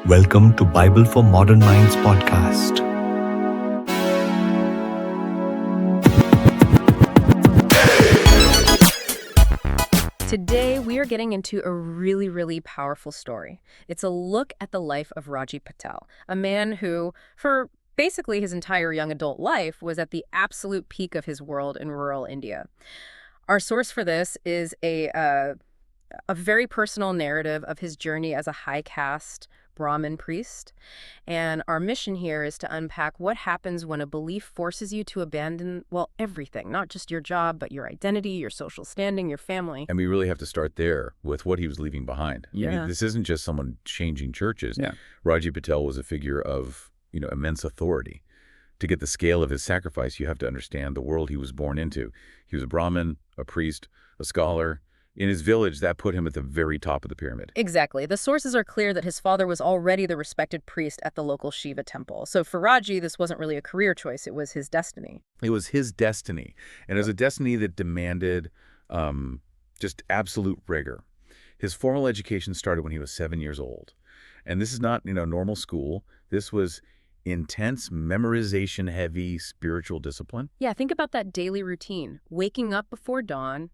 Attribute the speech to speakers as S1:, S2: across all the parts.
S1: Welcome to Bible for Modern Minds podcast.
S2: Today, we are getting into a really powerful story. It's a look at the life of Raji Patel, a man who, for basically his entire young adult life, was at the absolute peak of his world in rural India. Our source for this is a very personal narrative of his journey as a high caste Brahmin priest. And our mission here is to unpack what happens when a belief forces you to abandon, well, everything, not just your job, but your identity, your social standing, your family.
S3: And we really have to start there with what he was leaving behind.
S2: Yeah.
S3: I mean, this isn't just someone changing churches.
S4: Yeah.
S3: Raji Patel was a figure of, immense authority. To get the scale of his sacrifice, you have to understand the world he was born into. He was a Brahmin, a priest, a scholar. In his village, that put him at the very top of the pyramid.
S2: Exactly. The sources are clear that his father was already the respected priest at the local Shiva temple. So for Raji, this wasn't really a career choice. It was his destiny.
S3: It was his destiny. And it was a destiny that demanded just absolute rigor. His formal education started when he was 7 years old. And this is not, normal school. This was intense, memorization-heavy spiritual discipline.
S2: Yeah, think about that daily routine. Waking up before dawn,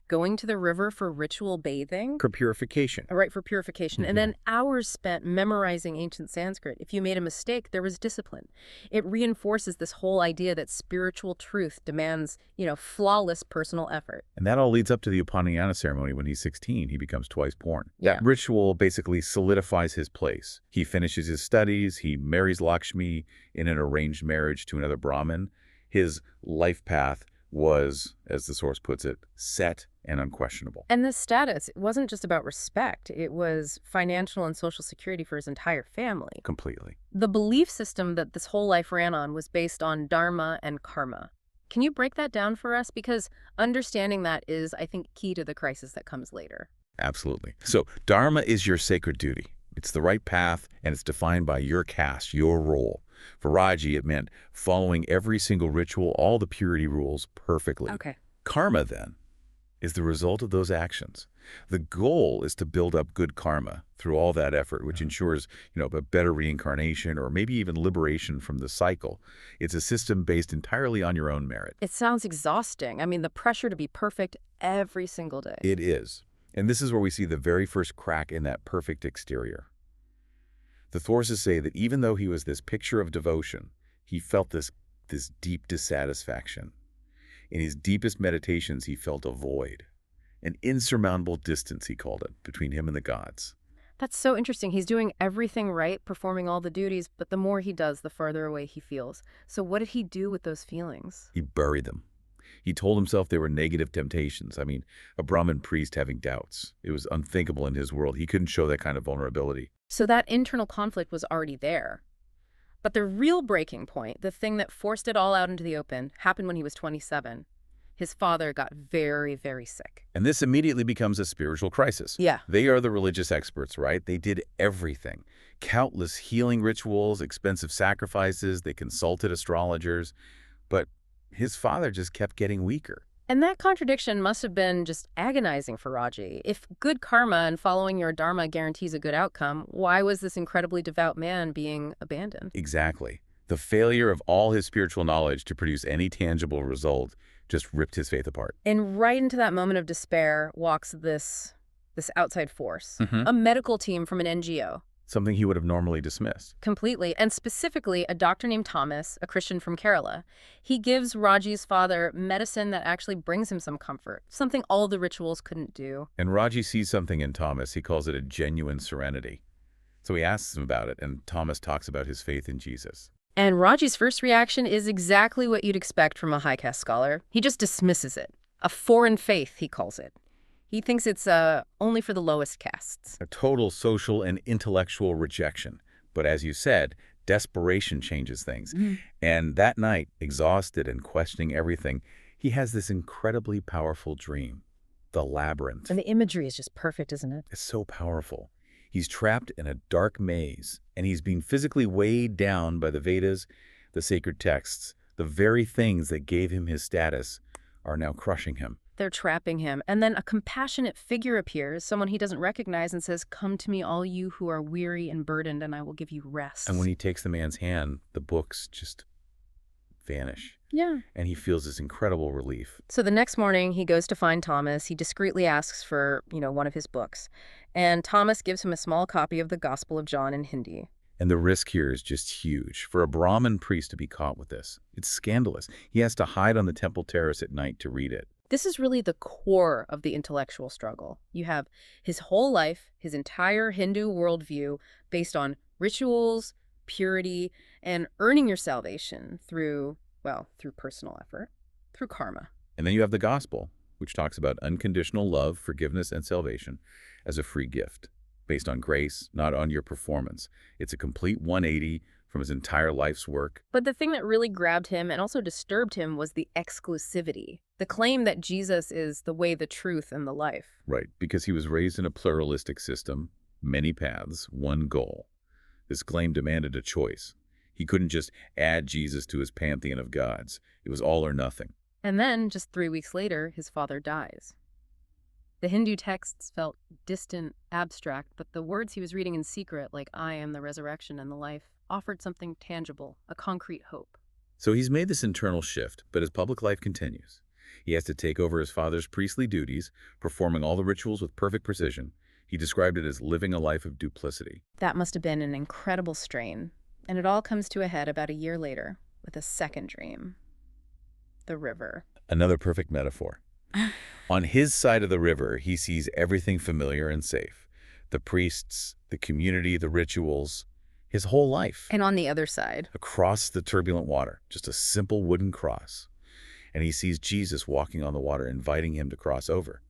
S2: going to the river for ritual bathing.
S3: For purification.
S2: Right, for purification. And then hours spent memorizing ancient Sanskrit. If you made a mistake, there was discipline. It reinforces this whole idea that spiritual truth demands, flawless personal effort.
S3: And that all leads up to the Upanayana ceremony when he's 16. He becomes twice born.
S2: Yeah.
S3: That ritual basically solidifies his place. He finishes his studies. He marries Lakshmi in an arranged marriage to another Brahmin. His life path was, as the source puts it, set and unquestionable.
S2: And this status, it wasn't just about respect. It was financial and social security for his entire family.
S3: Completely.
S2: The belief system that this whole life ran on was based on dharma and karma. Can you break that down for us? Because understanding that is, I think, key to the crisis that comes later.
S3: Absolutely. So dharma is your sacred duty. It's the right path, and it's defined by your caste, your role. For Raji, it meant following every single ritual, all the purity rules perfectly.
S2: Okay.
S3: Karma, then, is the result of those actions. The goal is to build up good karma through all that effort, which ensures, a better reincarnation or maybe even liberation from the cycle. It's a system based entirely on your own merit.
S2: It sounds exhausting. I mean, the pressure to be perfect every single day.
S3: It is. And this is where we see the very first crack in that perfect exterior. The sources say that even though he was this picture of devotion, he felt this deep dissatisfaction. In his deepest meditations, he felt a void, an insurmountable distance, he called it, between him and the gods.
S2: That's so interesting. He's doing everything right, performing all the duties, but the more he does, the farther away he feels. So what did he do with those feelings?
S3: He buried them. He told himself they were negative temptations. I mean, a Brahmin priest having doubts. It was unthinkable in his world. He couldn't show that kind of vulnerability.
S2: So that internal conflict was already there. But the real breaking point, the thing that forced it all out into the open, happened when he was 27. His father got very sick.
S3: And this immediately becomes a spiritual crisis.
S2: Yeah.
S3: They are the religious experts, right? They did everything. Countless healing rituals, expensive sacrifices. They consulted astrologers. But his father just kept getting weaker.
S2: And that contradiction must have been just agonizing for Raji. If good karma and following your dharma guarantees a good outcome, why was this incredibly devout man being abandoned?
S3: Exactly. The failure of all his spiritual knowledge to produce any tangible result just ripped his faith apart.
S2: And right into that moment of despair walks this outside force, a medical team from an NGO.
S3: Something he would have normally dismissed.
S2: Completely, and specifically a doctor named Thomas, a Christian from Kerala. He gives Raji's father medicine that actually brings him some comfort, something all the rituals couldn't do.
S3: And Raji sees something in Thomas. He calls it a genuine serenity. So he asks him about it, and Thomas talks about his faith in Jesus.
S2: And Raji's first reaction is exactly what you'd expect from a high caste scholar. He just dismisses it. A foreign faith, he calls it. He thinks it's only for the lowest castes.
S3: A total social and intellectual rejection. But as you said, desperation changes things. And that night, exhausted and questioning everything, he has this incredibly powerful dream. The labyrinth.
S2: And the imagery is just perfect, isn't it?
S3: It's so powerful. He's trapped in a dark maze, and he's being physically weighed down by the Vedas, the sacred texts. The very things that gave him his status are now crushing him.
S2: They're trapping him. And then a compassionate figure appears, someone he doesn't recognize, and says, "Come to me, all you who are weary and burdened, and I will give you rest."
S3: And when he takes the man's hand, the books just vanish.
S2: Yeah.
S3: And he feels this incredible relief.
S2: So the next morning, he goes to find Thomas. He discreetly asks for, one of his books. And Thomas gives him a small copy of the Gospel of John in Hindi.
S3: And the risk here is just huge. For a Brahmin priest to be caught with this, it's scandalous. He has to hide on the temple terrace at night to read it.
S2: This is really the core of the intellectual struggle. You have his whole life, his entire Hindu worldview based on rituals, purity, and earning your salvation through personal effort, through karma.
S3: And then you have the gospel, which talks about unconditional love, forgiveness, and salvation as a free gift, based on grace, not on your performance. It's a complete 180 from his entire life's work.
S2: But the thing that really grabbed him and also disturbed him was the exclusivity, the claim that Jesus is the way, the truth, and the life.
S3: Right, because he was raised in a pluralistic system, many paths, one goal. This claim demanded a choice. He couldn't just add Jesus to his pantheon of gods. It was all or nothing.
S2: And then, just 3 weeks later, his father dies. The Hindu texts felt distant, abstract, but the words he was reading in secret, like "I am the resurrection and the life," offered something tangible, a concrete hope.
S3: So he's made this internal shift, but his public life continues. He has to take over his father's priestly duties, performing all the rituals with perfect precision. He described it as living a life of duplicity.
S2: That must have been an incredible strain. And it all comes to a head about a year later with a second dream. The river.
S3: Another perfect metaphor. On his side of the river, he sees everything familiar and safe. The priests, the community, the rituals, his whole life.
S2: And on the other side,
S3: Across the turbulent water, just a simple wooden cross. And he sees Jesus walking on the water, inviting him to cross over.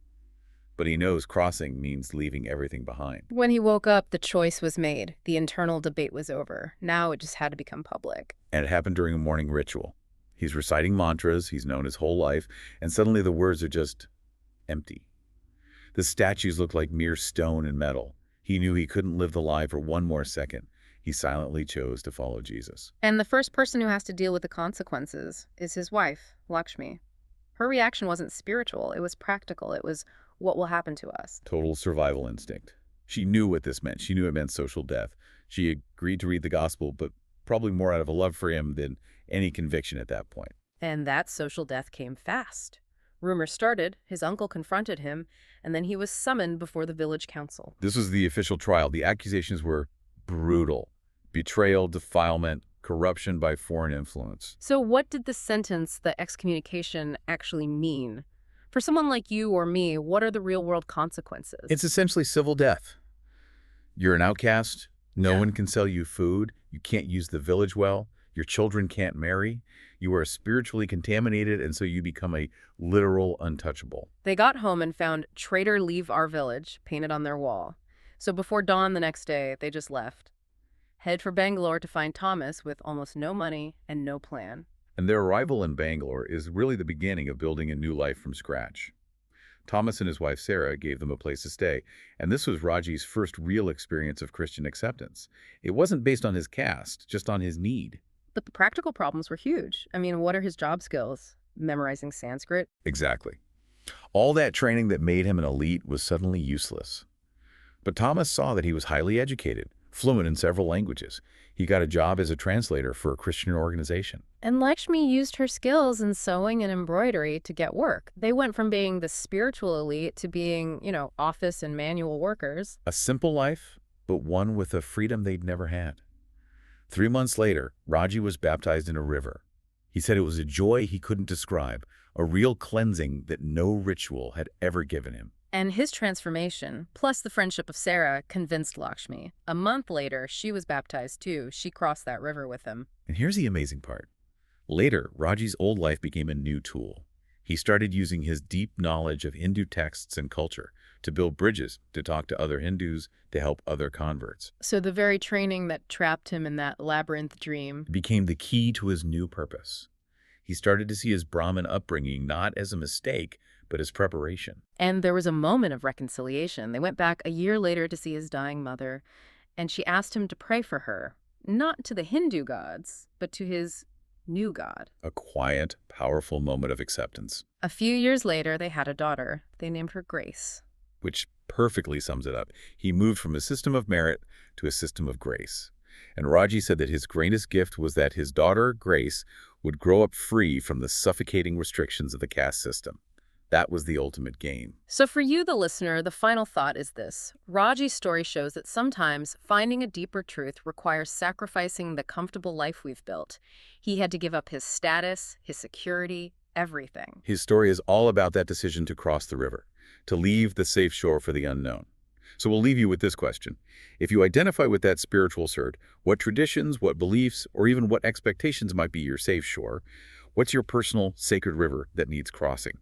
S3: But he knows crossing means leaving everything behind.
S2: when he woke up, the choice was made. The internal debate was over. Now it just had to become public.
S3: And it happened during a morning ritual. He's reciting mantras he's known his whole life, and suddenly the words are just empty. The statues look like mere stone and metal. He knew he couldn't live the lie for one more second. He silently chose to follow Jesus.
S2: And the first person who has to deal with the consequences is his wife, Lakshmi. Her reaction wasn't spiritual. It was practical. It was, what will happen to us?
S3: Total survival instinct. She knew what this meant. She knew it meant social death. She agreed to read the gospel, but probably more out of a love for him than any conviction at that point.
S2: And that social death came fast. Rumors started, his uncle confronted him, and then he was summoned before the village council.
S3: This was the official trial. The accusations were brutal. Betrayal, defilement, corruption by foreign influence.
S2: So what did the sentence, the excommunication, actually mean? For someone like you or me, what are the real-world consequences?
S3: It's essentially civil death. You're an outcast. No one can sell you food. You can't use the village well. Your children can't marry. You are spiritually contaminated, and so you become a literal untouchable.
S2: They got home and found "Traitor, leave our village" painted on their wall. So before dawn the next day, they just left. Head for Bangalore to find Thomas with almost no money and no plan.
S3: And their arrival in Bangalore is really the beginning of building a new life from scratch. Thomas and his wife Sarah gave them a place to stay, and this was Raji's first real experience of Christian acceptance. It wasn't based on his caste, just on his need.
S2: But the practical problems were huge. I mean, what are his job skills? Memorizing Sanskrit?
S3: Exactly. All that training that made him an elite was suddenly useless. But Thomas saw that he was highly educated, fluent in several languages. He got a job as a translator for a Christian organization.
S2: And Lakshmi used her skills in sewing and embroidery to get work. They went from being the spiritual elite to being, office and manual workers.
S3: A simple life, but one with a freedom they'd never had. 3 months later, Raji was baptized in a river. He said it was a joy he couldn't describe, a real cleansing that no ritual had ever given him.
S2: And his transformation, plus the friendship of Sarah, convinced Lakshmi. A month later, she was baptized too. She crossed that river with him.
S3: And here's the amazing part. Later, Raji's old life became a new tool. He started using his deep knowledge of Hindu texts and culture to build bridges, to talk to other Hindus, to help other converts.
S2: So the very training that trapped him in that labyrinth dream
S3: Became the key to his new purpose. He started to see his Brahmin upbringing not as a mistake, but as preparation.
S2: And there was a moment of reconciliation. They went back a year later to see his dying mother, and she asked him to pray for her, not to the Hindu gods, but to his knew God.
S3: A quiet, powerful moment of acceptance,
S2: A few years later, they had a daughter. They named her Grace.
S3: which perfectly sums it up. He moved from a system of merit to a system of grace. And Raji said that his greatest gift was that his daughter, Grace, would grow up free from the suffocating restrictions of the caste system. That was the ultimate gain.
S2: So for you, the listener, the final thought is this. Raji's story shows that sometimes finding a deeper truth requires sacrificing the comfortable life we've built. He had to give up his status, his security, everything.
S3: His story is all about that decision to cross the river, to leave the safe shore for the unknown. So we'll leave you with this question. If you identify with that spiritual surge, what traditions, what beliefs, or even what expectations might be your safe shore? What's your personal sacred river that needs crossing?